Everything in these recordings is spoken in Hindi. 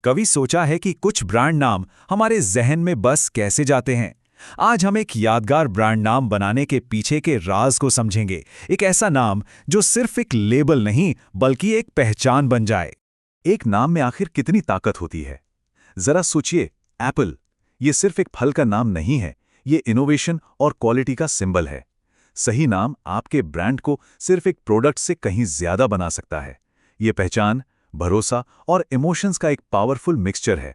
कभी सोचा है कि कुछ ब्रांड नाम हमारे जहन में बस कैसे जाते हैं? आज हम एक यादगार ब्रांड नाम बनाने के पीछे के राज को समझेंगे। एक ऐसा नाम जो सिर्फ एक लेबल नहीं बल्कि एक पहचान बन जाए। एक नाम में आखिर कितनी ताकत होती है? जरा सोचिए, एप्पल, ये सिर्फ एक फल का नाम नहीं है, ये इनोवेशन और क्वालिटी का सिंबल है। सही नाम आपके ब्रांड को सिर्फ एक प्रोडक्ट से कहीं ज्यादा बना सकता है। ये पहचान, भरोसा और इमोशंस का एक पावरफुल मिक्सचर है।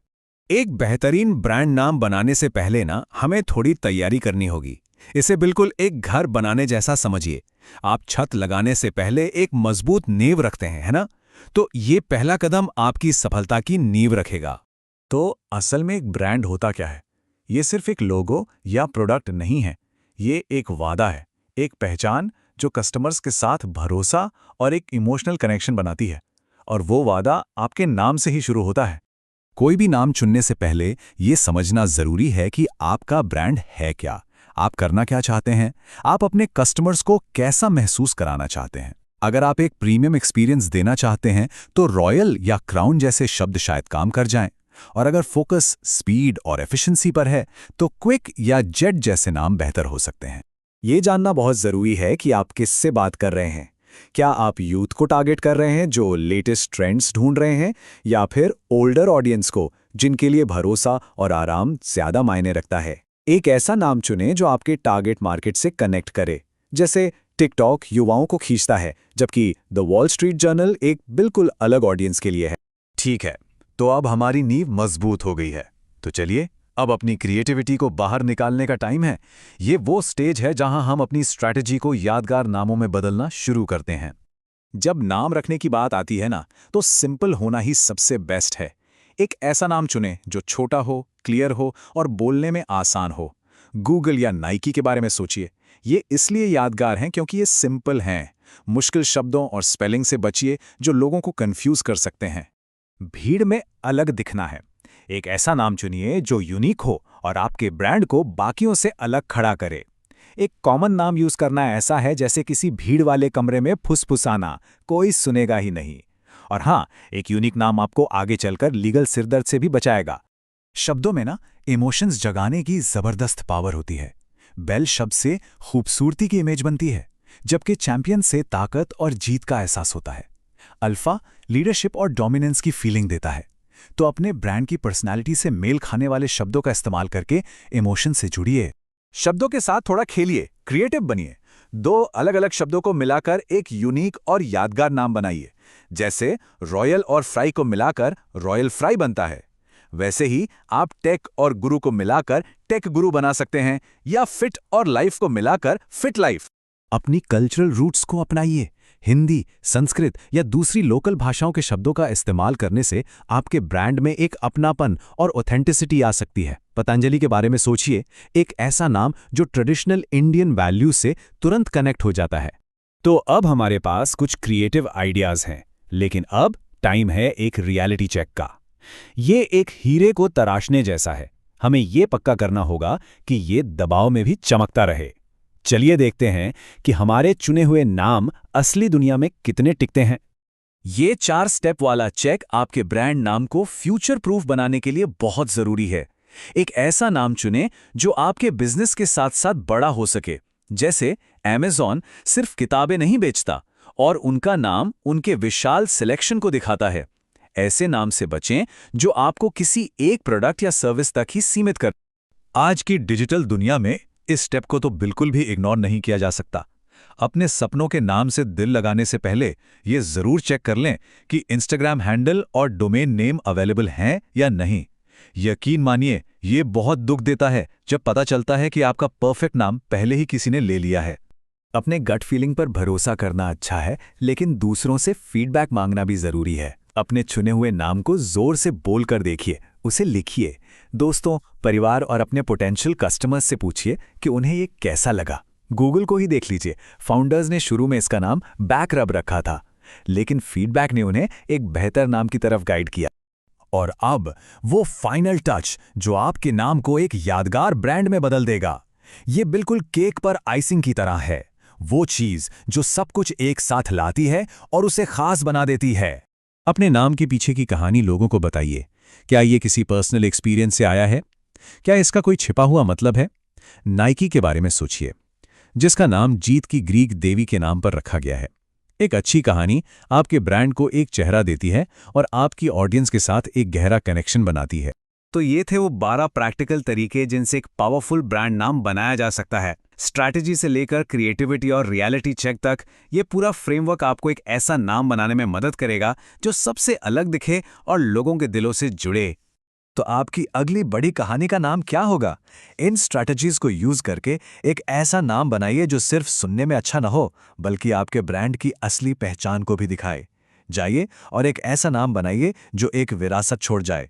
एक बेहतरीन ब्रांड नाम बनाने से पहले हमें थोड़ी तैयारी करनी होगी। इसे बिल्कुल एक घर बनाने जैसा समझिए। आप छत लगाने से पहले एक मजबूत नींव रखते हैं, है ना? तो ये पहला कदम आपकी सफलता की नींव रखेगा। तो असल में एक ब्रांड होता क्या है? ये सिर्फ एक लोगो या प्रोडक्ट नहीं है। ये एक वादा है, एक पहचान जो कस्टमर्स के साथ भरोसा और एक इमोशनल कनेक्शन बनाती है। और वो वादा आपके नाम से ही शुरू होता है। कोई भी नाम चुनने से पहले ये समझना जरूरी है कि आपका ब्रांड है क्या, आप करना क्या चाहते हैं, आप अपने कस्टमर्स को कैसा महसूस कराना चाहते हैं। अगर आप एक प्रीमियम एक्सपीरियंस देना चाहते हैं तो रॉयल या क्राउन जैसे शब्द शायद काम कर जाएं। और अगर फोकस स्पीड और एफिशिएंसी पर है तो क्विक या जेट जैसे नाम बेहतर हो सकते हैं। ये जानना बहुत जरूरी है कि आप किससे बात कर रहे हैं। क्या आप यूथ को टारगेट कर रहे हैं जो लेटेस्ट ट्रेंड्स ढूंढ रहे हैं, या फिर ओल्डर ऑडियंस को जिनके लिए भरोसा और आराम ज्यादा मायने रखता है? एक ऐसा नाम चुनें जो आपके टारगेट मार्केट से कनेक्ट करे। जैसे टिकटॉक युवाओं को खींचता है, जबकि द वॉल स्ट्रीट जर्नल एक बिल्कुल अलग ऑडियंस के लिए है। ठीक है, तो अब हमारी नींव मजबूत हो गई है। तो चलिए अब अपनी क्रिएटिविटी को बाहर निकालने का टाइम है। ये वो स्टेज है जहां हम अपनी स्ट्रैटेजी को यादगार नामों में बदलना शुरू करते हैं। जब नाम रखने की बात आती है ना, तो सिंपल होना ही सबसे बेस्ट है। एक ऐसा नाम चुनें जो छोटा हो, क्लियर हो और बोलने में आसान हो। गूगल या नाइकी के बारे में सोचिए। ये इसलिए यादगार हैं क्योंकि ये सिंपल हैं। मुश्किल शब्दों और स्पेलिंग से बचिए जो लोगों को कंफ्यूज कर सकते हैं। भीड़ में अलग दिखना है। एक ऐसा नाम चुनिए जो यूनिक हो और आपके ब्रांड को बाकियों से अलग खड़ा करे। एक कॉमन नाम यूज करना ऐसा है जैसे किसी भीड़ वाले कमरे में फुसफुसाना, कोई सुनेगा ही नहीं। और हाँ, एक यूनिक नाम आपको आगे चलकर लीगल सिरदर्द से भी बचाएगा। शब्दों में इमोशंस जगाने की जबरदस्त पावर होती है। बेल शब्द से खूबसूरती की इमेज बनती है, जबकि चैंपियन से ताकत और जीत का एहसास होता है। अल्फा लीडरशिप और डोमिनेंस की फीलिंग देता है। तो अपने ब्रांड की पर्सनालिटी से मेल खाने वाले शब्दों का इस्तेमाल करके इमोशन से जुड़िए। शब्दों के साथ थोड़ा खेलिए, क्रिएटिव बनिए। दो अलग अलग शब्दों को मिलाकर एक यूनिक और यादगार नाम बनाइए। जैसे रॉयल और फ्राई को मिलाकर रॉयल फ्राई बनता है, वैसे ही आप टेक और गुरु को मिलाकर टेक गुरु बना सकते हैं, या फिट और लाइफ को मिलाकर फिट लाइफ। अपनी कल्चरल रूट्स को अपनाइए। हिंदी, संस्कृत या दूसरी लोकल भाषाओं के शब्दों का इस्तेमाल करने से आपके ब्रांड में एक अपनापन और ऑथेंटिसिटी आ सकती है। पतंजलि के बारे में सोचिए, एक ऐसा नाम जो ट्रेडिशनल इंडियन वैल्यूज से तुरंत कनेक्ट हो जाता है। तो अब हमारे पास कुछ क्रिएटिव आइडियाज हैं, लेकिन अब टाइम है एक रियलिटी चेक का। ये एक हीरे को तराशने जैसा है। हमें ये पक्का करना होगा कि ये दबाव में भी चमकता रहे। चलिए देखते हैं कि हमारे चुने हुए नाम असली दुनिया में कितने टिकते हैं। ये 4 स्टेप वाला चेक आपके ब्रांड नाम को फ्यूचर प्रूफ बनाने के लिए बहुत जरूरी है। एक ऐसा नाम चुनें जो आपके बिजनेस के साथ साथ बड़ा हो सके। जैसे Amazon सिर्फ किताबें नहीं बेचता, और उनका नाम उनके विशाल सिलेक्शन को दिखाता है। ऐसे नाम से बचें जो आपको किसी एक प्रोडक्ट या सर्विस तक ही सीमित कर। आज की डिजिटल दुनिया में इस स्टेप को तो बिल्कुल भी इग्नोर नहीं किया जा सकता। अपने सपनों के नाम से दिल लगाने से पहले ये जरूर चेक कर लें कि इंस्टाग्राम हैंडल और डोमेन नेम अवेलेबल हैं या नहीं। यकीन मानिए, ये बहुत दुख देता है जब पता चलता है कि आपका परफेक्ट नाम पहले ही किसी ने ले लिया है। अपने गट फीलिंग पर भरोसा करना अच्छा है, लेकिन दूसरों से फीडबैक मांगना भी जरूरी है। अपने चुने हुए नाम को जोर से बोल कर देखिए, उसे लिखिए। दोस्तों, परिवार और अपने पोटेंशियल कस्टमर्स से पूछिए कि उन्हें ये कैसा लगा। गूगल को ही देख लीजिए, फाउंडर्स ने शुरू में इसका नाम बैक रब रखा था, लेकिन फीडबैक ने उन्हें एक बेहतर नाम की तरफ गाइड किया। और अब वो फाइनल टच जो आपके नाम को एक यादगार ब्रांड में बदल देगा। ये बिल्कुल केक पर आइसिंग की तरह है, वो चीज जो सब कुछ एक साथ लाती है और उसे खास बना देती है। अपने नाम के पीछे की कहानी लोगों को बताइए। क्या ये किसी पर्सनल एक्सपीरियंस से आया है? क्या इसका कोई छिपा हुआ मतलब है? नाइकी के बारे में सोचिए, जिसका नाम जीत की ग्रीक देवी के नाम पर रखा गया है। एक अच्छी कहानी आपके ब्रांड को एक चेहरा देती है और आपकी ऑडियंस के साथ एक गहरा कनेक्शन बनाती है। तो ये थे वो 12 प्रैक्टिकल तरीके जिनसे एक पावरफुल ब्रांड नाम बनाया जा सकता है। स्ट्रैटेजी से लेकर क्रिएटिविटी और रियलिटी चेक तक, ये पूरा फ्रेमवर्क आपको एक ऐसा नाम बनाने में मदद करेगा जो सबसे अलग दिखे और लोगों के दिलों से जुड़े। तो आपकी अगली बड़ी कहानी का नाम क्या होगा? इन स्ट्रैटेजीज को यूज करके एक ऐसा नाम बनाइए जो सिर्फ सुनने में अच्छा न हो, बल्कि आपके ब्रांड की असली पहचान को भी दिखाए। जाइए और एक ऐसा नाम बनाइए जो एक विरासत छोड़ जाए।